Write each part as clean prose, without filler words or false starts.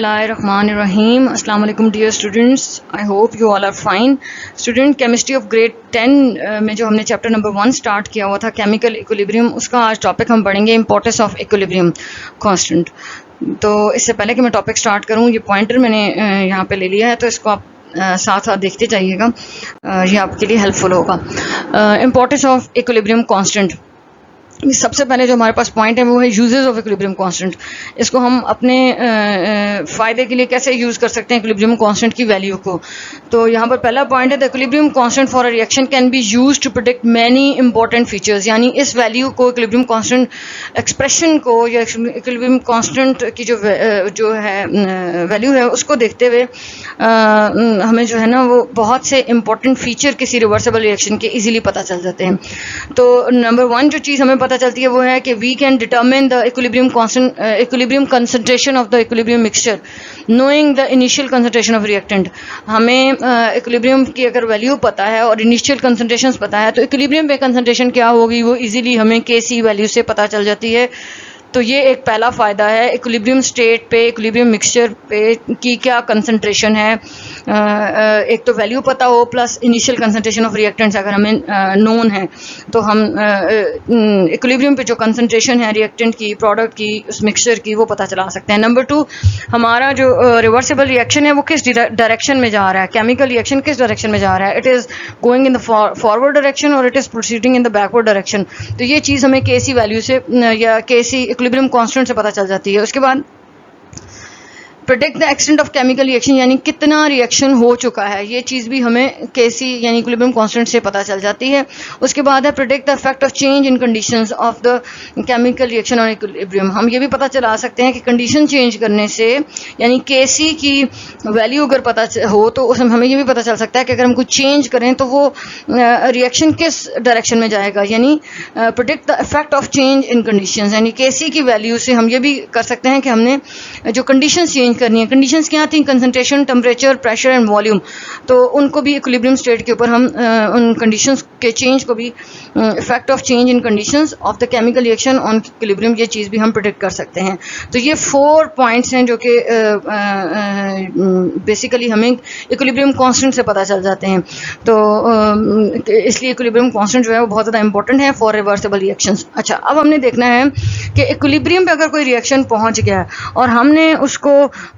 बिस्मिल्लाहिर्रहमानिर्रहीम। अस्सलाम वालेकुम dear students, I hope you all are fine. Student, chemistry of grade 10 में जो हमने चैप्टर नंबर 1 स्टार्ट किया हुआ था केमिकल इक्विलिब्रियम, उसका आज टॉपिक हम पढ़ेंगे इंपॉर्टेंस ऑफ इक्विलिब्रियम कांस्टेंट। तो इससे पहले कि मैं टॉपिक स्टार्ट करूं, ये पॉइंटर मैंने यहाँ पे ले लिया है, तो इसको आप साथ साथ देखते जाइएगा, ये आपके लिए हेल्पफुल होगा। Importance of equilibrium constant. सबसे पहले जो हमारे पास पॉइंट है वो है यूजेस ऑफ इक्विलिब्रियम कांस्टेंट। इसको हम अपने फ़ायदे के लिए कैसे यूज़ कर सकते हैं इक्विलिब्रियम कांस्टेंट की वैल्यू को। तो यहाँ पर पहला पॉइंट है, the equilibrium constant for a reaction can be used to predict many important features. यानी इस वैल्यू को, इक्विलिब्रियम कांस्टेंट एक्सप्रेशन को या इक्विलिब्रियम कांस्टेंट की जो है वैल्यू है, उसको देखते हुए हमें जो है ना वो बहुत से इंपॉर्टेंट फीचर किसी रिवर्सिबल रिएक्शन के इजीली पता चल जाते हैं। तो नंबर 1 जो चीज़ हमें पता चलती है वो है कि we can determine the equilibrium concentration of the equilibrium mixture knowing the initial concentration of reactant. हमें इक्विलिब्रियम की अगर वैल्यू पता है और इनिशियल कंसंट्रेशन पता है, तो इक्विलिब्रियम पे कंसंट्रेशन क्या होगी वो इजीली हमें Kc वैल्यू से पता चल जाती है। तो ये एक पहला फ़ायदा है, इक्विलिब्रियम स्टेट पे, इक्विलिब्रियम मिक्सचर पे की क्या कंसंट्रेशन है, एक तो वैल्यू पता हो plus initial concentration of reactants अगर हमें नोन है, तो हम इक्विलिब्रियम पे जो कंसंट्रेशन है रिएक्टेंट की, प्रोडक्ट की, उस मिक्सचर की, वो पता चला सकते हैं। नंबर 2, हमारा जो रिवर्सिबल रिएक्शन है वो किस डायरेक्शन में जा रहा है, केमिकल रिएक्शन किस डायरेक्शन में जा रहा है, it is going in the forward direction और it is proceeding in the backward direction. तो ये चीज़ हमें Kc वैल्यू से या Kc इक्विलिब्रियम कांस्टेंट से पता चल जाती है। उसके बाद predict the extent of chemical reaction, यानी कितना रिएक्शन हो चुका है, ये चीज़ भी हमें Kc यानी इक्विलिब्रियम कांस्टेंट से पता चल जाती है। उसके बाद है predict the effect of change in conditions of the chemical reaction on equilibrium. हम ये भी पता चला सकते हैं कि कंडीशन चेंज करने से, यानी Kc की वैल्यू अगर पता हो तो उसमें हमें ये भी पता चल सकता है कि अगर हम कुछ चेंज करें तो वो रिएक्शन किस डायरेक्शन में जाएगा। यानी predict the effect of change in conditions, यानी Kc की वैल्यू से हम ये भी कर सकते हैं कि हमने जो कंडीशन चेंज करनी है, कंडीशंस क्या थी, concentration, temperature, pressure and volume, तो उनको भी इक्विलिब्रियम स्टेट के ऊपर हम उन कंडीशंस के चेंज को भी, effect of change in conditions of the chemical reaction on equilibrium, ये चीज़ भी हम प्रेडिक्ट कर सकते हैं। तो ये 4 पॉइंट्स हैं जो कि बेसिकली हमें इक्विलिब्रियम कांस्टेंट से पता चल जाते हैं। तो इसलिए इक्विलिब्रियम कांस्टेंट जो है वो बहुत ज़्यादा इंपॉर्टेंट है फॉर रिवर्सिबल रिएक्शंस। अच्छा, अब हमने देखना है कि इक्विलिब्रियम पे अगर कोई रिएक्शन पहुंच गया और हमने उसको,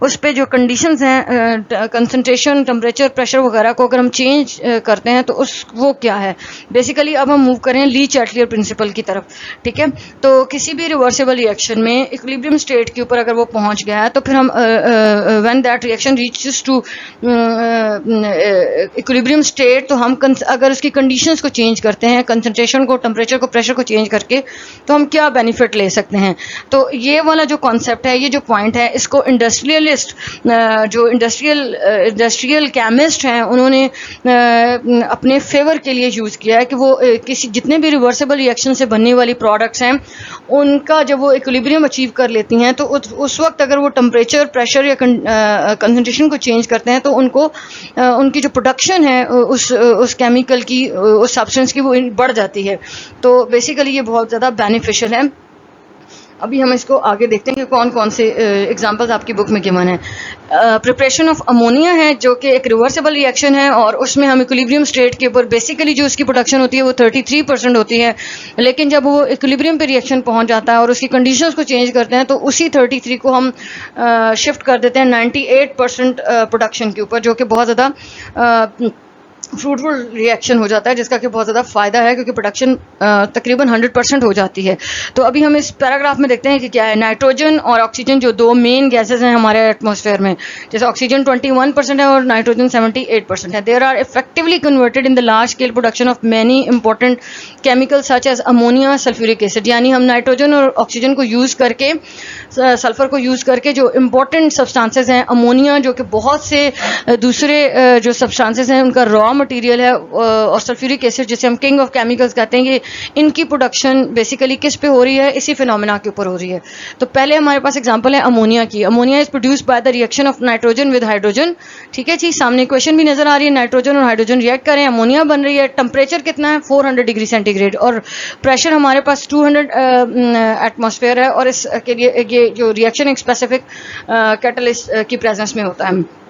उस पे जो कंडीशंस हैं, कंसंट्रेशन, टेम्परेचर, प्रेशर वगैरह को अगर हम चेंज करते हैं तो वो क्या है। बेसिकली अब हम मूव करें ली चैटलियर प्रिंसिपल की तरफ, ठीक है। तो किसी भी रिवर्सिबल रिएक्शन में इक्विलिब्रियम स्टेट के ऊपर अगर वो पहुंच गया है तो फिर हम when that reaction reaches to equilibrium state, तो हम अगर उसकी कंडीशंस को चेंज करते हैं, कंसंट्रेशन को, टेम्परेचर को, प्रेशर को चेंज करके, तो हम क्या बेनिफिट ले सकते हैं। तो ये वाला जो कॉन्सेप्ट है, ये जो पॉइंट है, इसको इंडस्ट्रियलिस्ट, जो इंडस्ट्रियल केमिस्ट हैं, उन्होंने अपने फेवर के लिए यूज़ किया है कि वो किसी जितने भी रिवर्सिबल रिएक्शन से बनने वाली प्रोडक्ट्स हैं, उनका जब वो इक्विलिब्रियम अचीव कर लेती हैं तो उस वक्त अगर वो टेम्परेचर, प्रेशर या कंसंट्रेशन को चेंज करते हैं तो उनको उनकी जो प्रोडक्शन है उस केमिकल की, उस सब्सटेंस की, वो बढ़ जाती है। तो बेसिकली ये बहुत ज़्यादा बेनिफिशियल है। अभी हम इसको आगे देखते हैं कि कौन कौन से एग्जांपल्स आपकी बुक में गिवन है। प्रिपरेशन ऑफ अमोनिया है जो कि एक रिवर्सिबल रिएक्शन है और उसमें हम इक्विलिब्रियम स्टेट के ऊपर बेसिकली जो उसकी प्रोडक्शन होती है वो 33% होती है, लेकिन जब वो इक्विलिब्रियम पे रिएक्शन पहुंच जाता है और उसकी कंडीशंस को चेंज करते हैं तो उसी 33 को हम शिफ्ट कर देते हैं 98% प्रोडक्शन के ऊपर, जो कि बहुत ज़्यादा फ्रूटफुल रिएक्शन हो जाता है, जिसका कि बहुत ज़्यादा फ़ायदा है क्योंकि प्रोडक्शन तकरीबन 100% हो जाती है। तो अभी हम इस पैराग्राफ में देखते हैं कि क्या है। नाइट्रोजन और ऑक्सीजन जो 2 मेन गैसेस हैं हमारे एटमॉस्फेयर में, जैसे ऑक्सीजन 21% है और नाइट्रोजन 78% है, there are effectively converted in the large scale production of many important chemicals such as ammonia, sulphuric acid. यानी हम नाइट्रोजन और ऑक्सीजन को यूज़ करके, सल्फर को यूज़ करके जो इम्पोर्टेंट सब्सटेंसेस हैं, अमोनिया जो कि बहुत से दूसरे जो सब्सटेंसेस हैं उनका रॉ मटेरियल है और सल्फ्यूरिक एसिड जिसे हम किंग ऑफ केमिकल्स कहते हैं, ये इनकी प्रोडक्शन बेसिकली किस पे हो रही है, इसी फिनोमेना के ऊपर हो रही है। तो पहले हमारे पास एग्जांपल है अमोनिया की। Ammonia is produced by the reaction of nitrogen with hydrogen. ठीक है जी, सामने क्वेश्चन भी नजर आ रही है, नाइट्रोजन और हाइड्रोजन रिएक्ट करें, अमोनिया बन रही है। टेम्परेचर कितना है, 400 डिग्री सेंटीग्रेड, और प्रेशर हमारे पास 200 एटमॉस्फेयर है, और इसके लिए ये जो रिएक्शन एक स्पेसिफिक कैटलिस्ट की प्रेजेंस में होता है।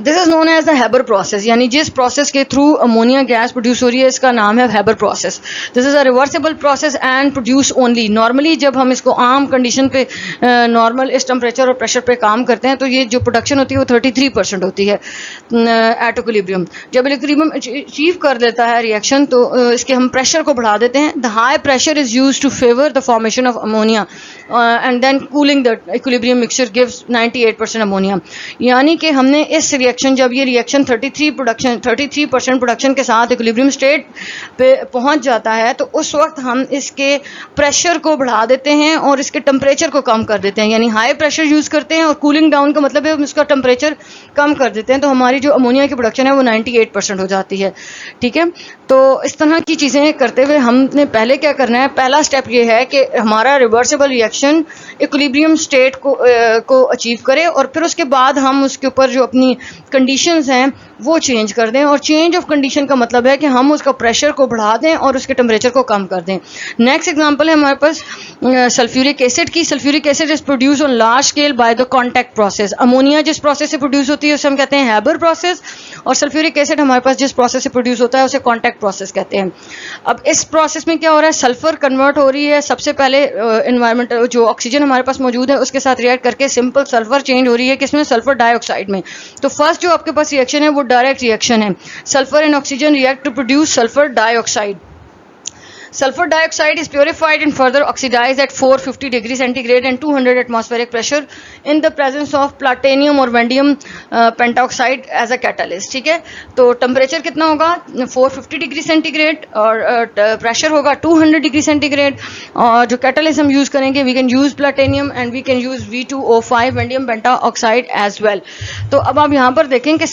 This is known as the Haber process, यानी जिस प्रोसेस के थ्रू अमोनिया गैस प्रोड्यूस हो रही है इसका नाम है Haber process. This is a reversible process and produce only. Normally जब हम इसको आम कंडीशन पे नॉर्मल इस टेम्परेचर और प्रेशर पे काम करते हैं तो ये जो प्रोडक्शन होती है वो 33% होती है एट इक्विलिब्रियम। जब इक्विलिब्रियम अचीव कर लेता है रिएक्शन तो इसके हम प्रेशर को बढ़ा देते हैं। The high pressure is use to favour the formation of ammonia and then cooling the equilibrium mixture gives 98% ammonia. यानी कि हमने इस रिएक्शन, जब ये रिएक्शन 33% प्रोडक्शन के साथ इक्विलिब्रियम स्टेट पे पहुंच जाता है तो उस वक्त हम इसके प्रेशर को बढ़ा देते हैं और इसके टेम्परेचर को कम कर देते हैं, यानी हाई प्रेशर यूज करते हैं, और कूलिंग डाउन का मतलब है हम इसका टेम्परेचर कम कर देते हैं, तो हमारी जो अमोनिया की प्रोडक्शन है वो 98% हो जाती है। ठीक है, तो इस तरह की चीज़ें करते हुए हमने पहले क्या करना है, पहला स्टेप ये है कि हमारा रिवर्सिबल रिएक्शन इक्विलिब्रियम स्टेट को अचीव करे, और फिर उसके बाद हम उसके ऊपर जो अपनी कंडीशंस हैं वो चेंज कर दें। और चेंज ऑफ कंडीशन का मतलब है कि हम उसका प्रेशर को बढ़ा दें और उसके टेम्परेचर को कम कर दें। नेक्स्ट एग्जांपल है हमारे पास सल्फ्यूरिक एसिड की। Sulphuric acid is produce on large scale by the contact process. Ammonia जिस प्रोसेस से प्रोड्यूस होती है उसे हम कहते हैं हैबर प्रोसेस, और सल्फ्यूरिक एसिड हमारे पास जिस प्रोसेस से प्रोड्यूस होता है उसे कॉन्टैक्ट प्रोसेस कहते हैं। अब इस प्रोसेस में क्या हो रहा है, सल्फर कन्वर्ट हो रही है, सबसे पहले एनवायरमेंट जो ऑक्सीजन हमारे पास मौजूद है उसके साथ रिएक्ट करके सिंपल सल्फर चेंज हो रही है किसमें, सल्फर डाइऑक्साइड में। तो फर्स्ट जो आपके पास रिएक्शन है वो डायरेक्ट रिएक्शन है, sulphur and oxygen react to produce sulphur dioxide. Sulfur dioxide is purified and further oxidized at 450 degree centigrade and 200 atmospheric pressure in the presence of platinum और vanadium pentoxide as a catalyst। ठीक है, तो temperature कितना होगा 450 degree centigrade और pressure होगा 200 degree centigrade, और जो कैटलिस्ट हम यूज़ करेंगे we can use platinum and we can use V2O5 vanadium pentoxide as well. तो अब आप यहाँ पर देखें कि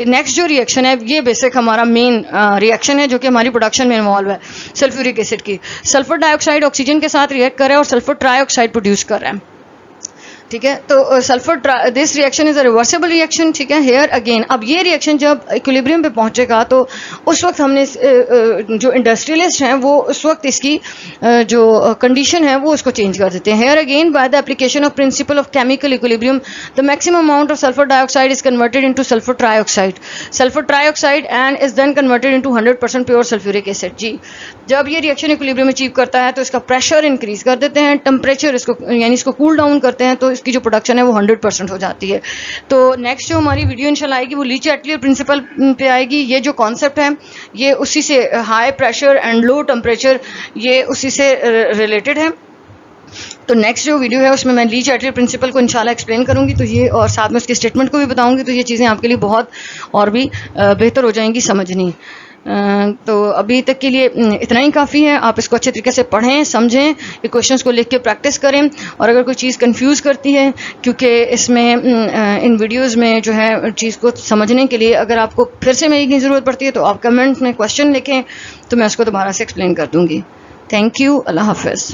नेक्स्ट जो रिएक्शन है ये बेसिक हमारा मेन रिएक्शन है जो कि हमारी प्रोडक्शन में इन्वॉल्व है सल्फ्यूरिक एसिड की। सल्फर डाइऑक्साइड ऑक्सीजन के साथ रिएक्ट कर रहा है और सल्फर ट्राइऑक्साइड प्रोड्यूस कर रहा है। ठीक है, तो sulphur this reaction is a reversible reaction. ठीक है, हेयर अगेन अब ये रिएक्शन जब इक्विलिब्रियम पे पहुंचेगा तो उस वक्त हमने जो इंडस्ट्रियलिस्ट हैं वो उस वक्त इसकी जो कंडीशन है वो उसको चेंज कर देते हैं। Here again by the application of principle of chemical equilibrium the maximum amount of sulphur dioxide is converted into sulphur trioxide and is then converted into 100% pure sulphuric acid. जी, जब ये reaction equilibrium achieve करता है तो इसका pressure increase कर देते हैं, टेम्परेचर इसको यानी इसको कूल डाउन करते हैं, तो इसकी जो प्रोडक्शन है वो 100% हो जाती है। तो नेक्स्ट जो हमारी वीडियो इंशाल्लाह आएगी वो ली-चैटलियर प्रिंसिपल पे आएगी। ये जो कॉन्सेप्ट है ये उसी से, high pressure and low temperature, ये उसी से रिलेटेड है। तो नेक्स्ट जो वीडियो है उसमें मैं ली-चैटलियर प्रिंसिपल को इंशाल्लाह एक्सप्लेन करूंगी, तो ये और साथ में उसकी स्टेटमेंट को भी बताऊंगी, तो ये चीज़ें आपके लिए बहुत और भी बेहतर हो जाएंगी समझनी। तो अभी तक के लिए इतना ही काफ़ी है। आप इसको अच्छे तरीके से पढ़ें, समझें, ये क्वेश्चंस को लिख के प्रैक्टिस करें, और अगर कोई चीज़ कंफ्यूज करती है क्योंकि इसमें इन वीडियोस में जो है चीज़ को समझने के लिए अगर आपको फिर से मेरी की ज़रूरत पड़ती है तो आप कमेंट में क्वेश्चन लिखें तो मैं उसको दोबारा से एक्सप्लेन कर दूँगी। थैंक यू, अल्लाह हाफ़िज़।